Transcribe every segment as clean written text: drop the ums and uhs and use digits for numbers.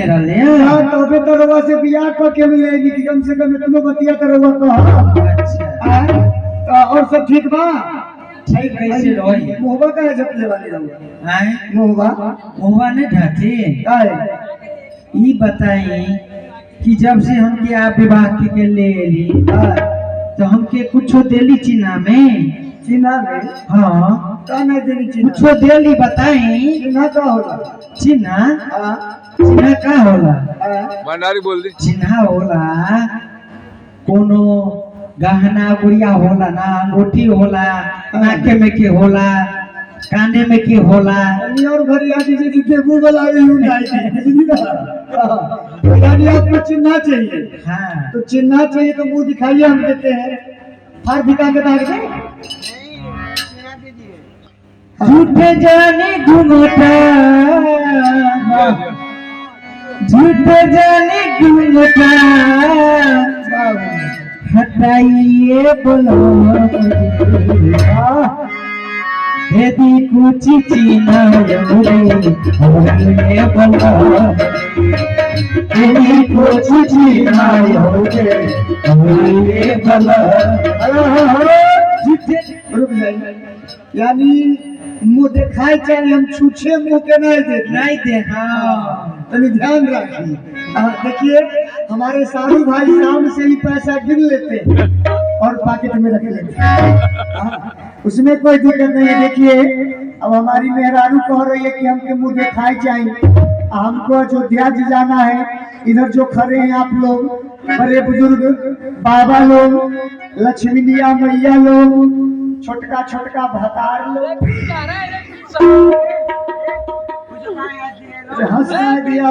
रहले हां तबे तो रवा से बियाह क के ले आई कि कम से कम इतनो बतिया तो रवा कह। अच्छा और सब ठीक बा? ठीक कैसे रही मोहबा का जपले वाली रहुआ हैं मोहबा ने ढाटे काय ई बताई कि जब से हमके आप विवाह के ले एली तो हमके कुछो देली चिन्हा में हाँ का नहीं देनी चिन्हा कुछो देली बताई चिन्हा का होला चिन्हा का होला भंडारी बोल दी चिन्हा होला कोनो गहना गुड़िया होला ना अंगूठी होला नाके में के होला कांधे में के होला और घरिया की जी देबू वाला भी यानी आपको चिन्हा चाहिए। हाँ तो चिन्हा चाहिए तो मुंह दिखाइए हम देते हैं फार दिखा के दाग दे झूठे जाने घूमता झूठे जाने घूमता हटाइए बोलो यदि कुछ चिन्हा रे बोलो यदि कुछ चिन्हा रे बोलो रुक जाइए यानी मुंह दिखाई चाहिए हम छूछे मुंह के नहीं दे हाँ तनी ध्यान रखिए। देखिए हमारे सारू भाई शाम से ही पैसा गिन लेते और पॉकेट में रख लेते उसमें कोई दिक्कत नहीं है। देखिए अब हमारी मेहरारू कह रही है कि हमके मुंह दिखाई चाहिए हमको अयोध्या जाना है। इधर जो खड़े हैं आप लोग बड़े बुजुर्ग बाबा लोग लक्ष्मीनिया मैया लोग छोटका छोटका भतार लोग हंसा दिया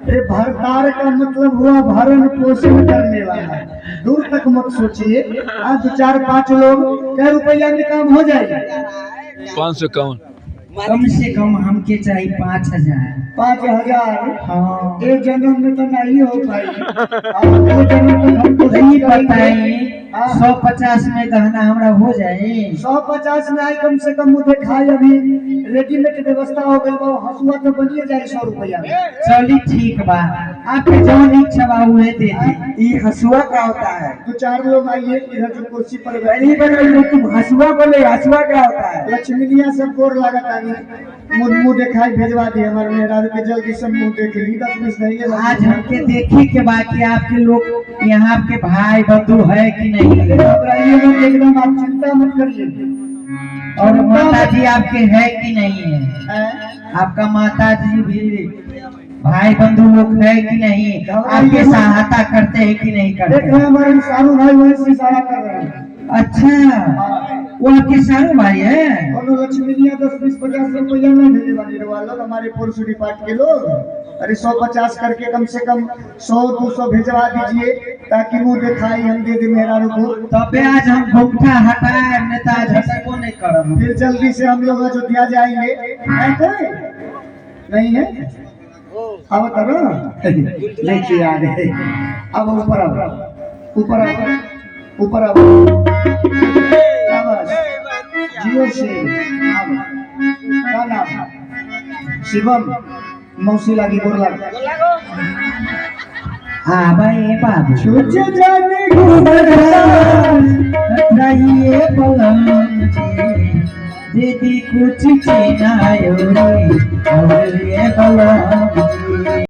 ये भरतार का मतलब हुआ भरण पोषण करने वाला दूर तक मत सोचिए। आज 4-5 लोग क्या रुपया में काम हो जाएगा 500 कम से कम हमके चाहिए 5,000 हाँ एक जन्म में तो नहीं हो पाई ये जन्म में हमको नहीं बताइए 150 में गहना हमरा हो जाए 150 में आई कम से कम मुझे खाए अभी रेडीमेड व्यवस्था हो गई वो हसुआ तो बनिए जाए 100 रुपया में। चली ठीक बा आपके जौन इच्छा बा उहे दे दी। ये हसुआ क्या होता है 2-4 लोग आइए इधर जो कुर्सी पर बैठे तुम हसुआ बोले हसुआ क्या होता है लक्ष्मीनिया सब गोर लागत मुंह दिखाई भेजवा दी हमारे मेहरारू के जल्दी सब मुंह देख ली 10-20 नहीं है। आज हमके देखी के बाकी आपके लोग यहाँ आपके भाई बंधु है कि नहीं एकदम आप चिंता मत करिए। और माता जी आपके है कि नहीं है आपका माता जी भी भाई बंधु लोग है कि नहीं आपके सहायता करते हैं कि नहीं करते हमारे सारू भाई वही से सहायता कर रहे हैं। अच्छा वो आपके सारू भाई है और लक्ष्मीनिया 10-20-50 रुपया नहीं भेजे वाली लोग हमारे पुरुष डिपार्ट के लोग अरे 150 करके कम से कम 100-200 भेजवा दीजिए ताकि मुंह दिखाई हम दे दे मेहरारू को तबे आज हम घुमटा हटाए नेताज हटाबो नहीं करब फिर जल्दी से हम लोग अयोध्या जाएंगे नहीं है अब करो लेके आ गए अब ऊपर आओ ऊपर आओ ऊपर आओ जियो से क्या नाम शिवम मौसी लागी गोर लाग हाँ भाई बाबू सोचे जाने रहिए पलंग दीदी कुछ चिन्हा और ये पलंग